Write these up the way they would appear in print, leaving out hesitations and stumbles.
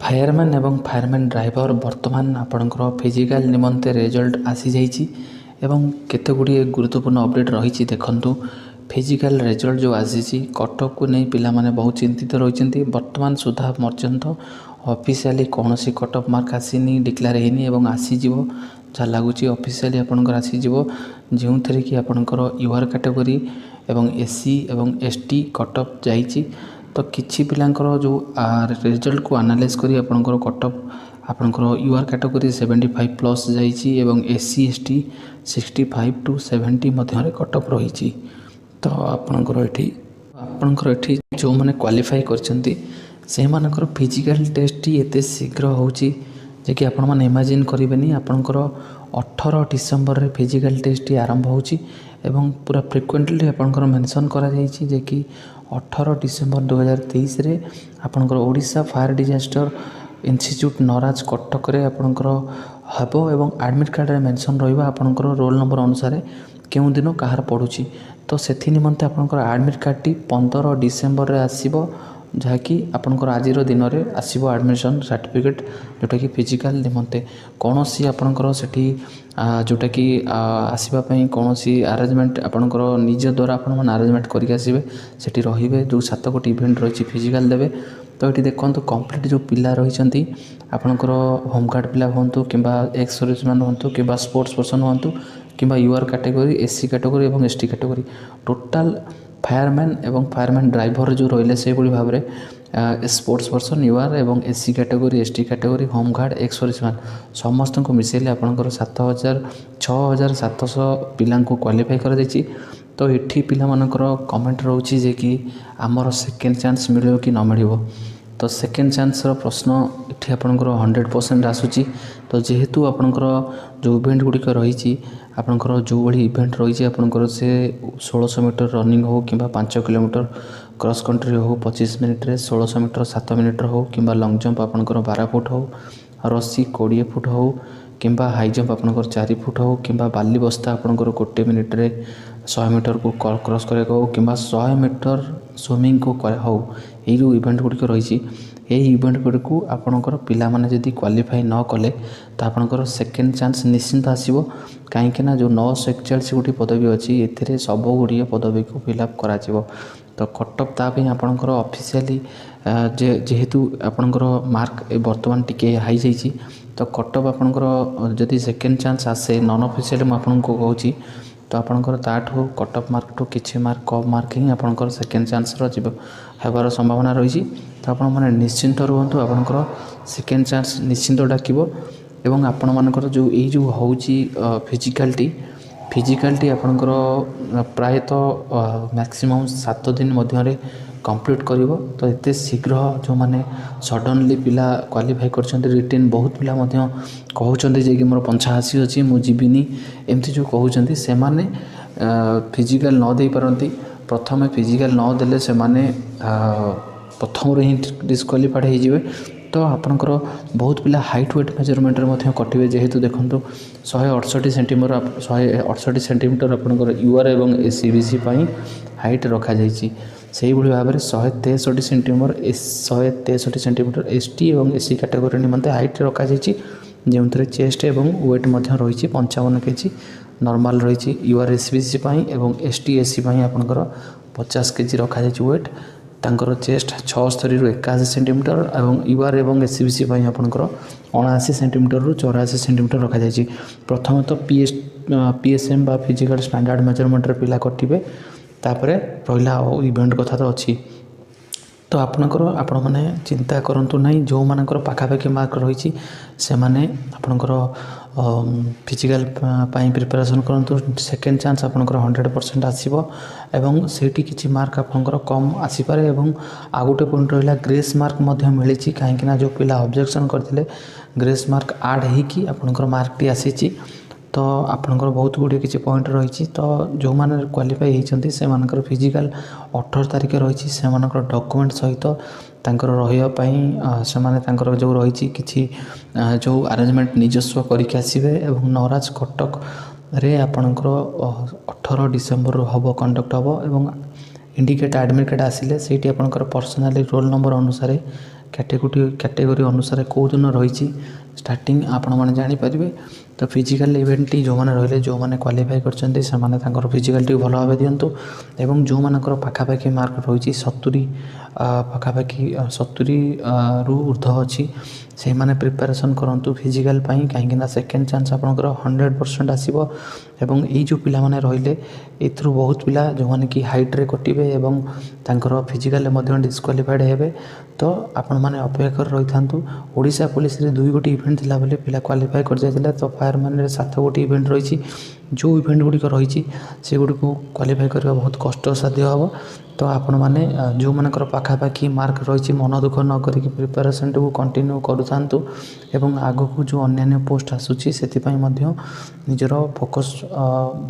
Fireman एवं fireman driver बर्तमान आपणकर फिजिकल निमंते रिजल्ट आसी जाइए एवं केते गुड़िए गुरुत्वपूर्ण अपडेट रही देखु फिजिकल रिजल्ट जो आसी कटक को नहीं पिला माने बहुत चिंतित रही बर्तमान सुधा पर्यंत ऑफिशियली कौन सी कटअफ मार्क आसीनी डिक्लेयर होनी एवं आसीज जहाँ लगुच ऑफिशियली आपंकर आसीज जो थे कि आपंकर यूआर कैटेगरी एवं एससी एवं एसटी कटअफ जाइए तो किछि पिलांकर जो रिजल्ट को एनालाइज करी आपंकर कटअफ आपंकर यूआर कैटेगरी 75+ जाइए एवं SC ST 65 to 70 Madhya cutoff रही तो आपंकर एठी जो मैंने क्वालिफाई करछंती से मानकर फिजिकल टेस्ट एते शीघ्र होची जे कि आपण माने इमेजिन करेंगे आपंकर 18 डिसेम्बर रे फिजिकल टेस्ट आरंभ होची एवं पूरा फ्रिक्वेंटली आपंकर मेंशन करा जाइछि जे कि 18 डिसेम्बर 2023 रे आपंकर ओडिशा फायर डिजास्टर इंस्टीट्यूट नराज कटक रे आपंकर हबो एवं एडमिट कार्ड रे मेंशन रहिबा आपंकर रोल नंबर अनुसार केउं दिन कहार पड़ुची तो सेथि निमंते आपंकर एडमिट कार्ड टी 15 डिसेम्बर रे आसीबो जहाँकि आपंकर आज दिन में आसो एडमिशन सर्टिफिकेट जोटा कि फिजिकल निमंते कौन सी आपंकर से जोटा कि आसवाई कौन सी आरेंजमेंट आपंकर निज द्वारा आपने आरेंजमेंट करके आसवे से रे जो 7 गोटी इवेंट रही फिजिकल देवे तो ये देखो कंप्लीट जो पिला रही आपंकर होमगार्ड पिला हूँ कि एक्स सर्विसमैन हूँ कि स्पोर्ट्स पर्सन हूँ कि यूआर कैटेगरी एससी कैटेगरी और एसटी कैटेगरी टोटाल फायरमैन एवं फायरमैन ड्राइवर जो रहिले से भाव में स्पोर्ट्स पर्सन यूआर एवं SC category ST category home guard ex serviceman समस्त को मिसेले आपंकर 6700 पिला क्वालिफाई कर तो ये पिला मानकर कमेंट रोचे जे कि आमर सेकेंड चांस मिले कि न मिल तो सेकेंड चांस प्रश्न ये आपंकर 100% आसूची तो जेहेतु आपंकर जो इवेंट गुड़िक रही आपंकर जो भाई इवेंट रही आपंकर से 1600 मीटर रनिंग हो कि 5 किलोमीटर क्रॉस कंट्री हो 25 मिनिट रे 1600 मीटर 7 मिनिट हो कि लंग जंप आपंकर 12 फुट हो रस्सी 20 फुट हो कि हाई जंप आपंकर 4 फुट हो कि बाली बस्ता आपंकर 1 मिनिट रे 100 मीटर को क्रॉस करा हो कि 100 मीटर स्विमिंग को हो यही जो इवेंट गुड़िक रही यही इवेंट गुड़िक आपंकर पिला माने जदि क्वालिफाई न कले तो आपंकर सेकेंड चांस निश्चिंत आसो कहीं जो 941 गोटी पदवी अच्छी ए सब गुड़िए पदवी को फिलअप करा तो कटअफ तापी आपंकर ऑफिशियली जेहेतु आपंकर मार्क बर्तमान टिके हाई जाइए तो कटअफ आपंकर जदि सेकेंड चांस आसे नॉन ऑफिशियली मुझे कहूँ तो आपंकर ताठू कटअफ मार्क ठू किसी मार्क कम मार्क ही आपंकर सेकेंड चांस होबार संभावना रही तो आपण मैंने निश्चिंत रुहतु आपंकर सेकेंड चांस निश्चिंत डाकिबो एवं आपण मानकर जो यही जो होची फिजिकालटी आपंकर प्रायतः मैक्सिमम 7 दिन मध्य कंप्लीट करिवो तो एते शीघ्र जो माने सडनली पिला क्वालिफाई करछन्ते रिटेन बहुत पिला मध्य कहउछन्ते जे कि मोर 85 अछि मु जीविनी एमती जो कहउछन्ते से माने फिजिकल न दे परंती प्रथमे फिजिकल न देले से माने प्रथम ही डिस्क्वालिफाइड हो जाए तो आपंकर बहुत पिला हाइट वेट मेजरमेंट में कटे जेहेतु देखो 168 सेंटीमीटर आपंकर यूआर एवं एससीबीसी हाइट रखा जाइए से भाव में 163 सेंटीमीटर एसटी और एससी कैटेगरी निमंते हाइट रखा जाइए जो थे चेस्ट एवं वेट रही 55 केजी नॉर्मल रही यूआर एससीबीसी और एसटी एससी आपंकर 50 केजी रखा जाइए वेट तांकर चेस्ट 76 ରୁ 81 सेंटीमीटर और यूआर एवं एससीबीसी आपंकर 79 सेंटीमीटर ରୁ 84 सेंटीमीटर रखा जाइए प्रथम तो पीएसएम बा फिजिकल स्टैंडर्ड मेजरमेंट पिला कटिबे तापरे रहिला इवेंट कथा तो अच्छी तो आपण मैंने चिंता करूँ ना जो मानकर पाखापाखि मार्क रही से आपणकर फिजिकल प्रिपरेशन करूँ सेकेंड चांस आपणकर 100% आसो एवं सेठी किसी मार्क आपणकर कम आसीपारे एवं आ गोटे पॉइंट रहा ग्रेस मार्क मिली कहीं जो पिला ऑब्जेक्शन करते ग्रेस मार्क आड होगी आपणकर मार्क टी आसी तो आपणकर बहुत गुड़े किसी पॉइंट रही तो जो मैंने क्वालिफाई होती से फिजिकल 18 तारिख रही से डॉक्यूमेंट सहित तांकर रही से जो रही किसी जो अरेंजमेंट निजस्व करके आसवे एवं नराज कटक रे आपणकर 18 डिसेम्बर हम कंडक्ट हम एवं इंडिकेट एडमिट कार्ड आसिले से आपंकर पर्सनाली रोल नंबर अनुसार कैटेगोरी अनुसार कौ दिन रही स्टार्टिंग आपण मैंने जानीपारे। तो फिजिकल इवेंट जो मैंने रही जो मैंने क्वालिफाई कर फिजिकल टी भल भाव दिंतु एवं जो मानकर पाखापाखि मार्क रही 70 पाखापाखि 70 रु ऊर्ध अच्छी से मैंने प्रिपेरेसन करूँ फिजिकल कहीं सेकेंड चांस आपंकर 100% आसो। एवं ये जो पिला माने रहिले एथरू बहुत पिला जो माने कि हाइट रे कटिबे एवं तांकर फिजिकल डिस्क्वालिफाइड हेबे। तो आपण मैंने अपेक्षा कर रही था। ओडिशा पुलिस रे 2 गोटी इवेंट थिला बोले पिला क्वालिफाई कर जाइला। तो फायरमैन रे 7 गोटी इवेंट रही जो इवेंट गुड़िक रही से गुड़ी को क्वालिफाई करवा बहुत कष्टसाध्य हम। तो आपण मैंने जो मानकर पाखापाखि मार्क रही मन दुख न करिक प्रिपेरेसन को कंटिन्यू करूँ एवं आगक जो अन्य पोस्ट आसूची से निजर फोकस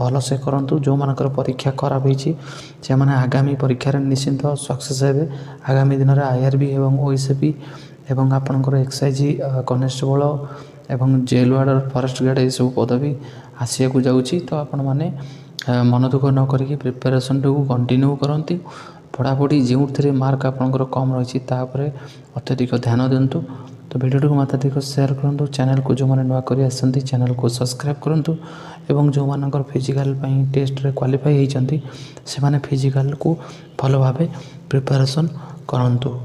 भल से करूँ। जो मानकर परीक्षा खराब से मैंने आगामी परीक्षा निश्चिंत सक्सेस हे। आगामी दिन में IRB एवं OSP एवं आपणकर एक्साइज कनेस्टेबल एवं जेल वार्ड फॉरेस्ट गार्ड ये सब पदवी आसिया को जाऊँगी। तो आपण मैंने मन दुख न करिक प्रिपेरेसन को कंटिन्यू करती। पढ़ापढ़ी जो थे मार्क आपंकर कम रही अत्यधिक ध्यान दिंतु। तो वीडियो को मताधिक शेयर करूँ। चैनल को जो मैंने नुआ कर आसती चैनल को सब्सक्राइब करूँ एवं जो मानकर फिजिकल टेस्ट रे क्वालिफाई होती से माने फिजिकल को भल भाव प्रिपेरेसन करंतु।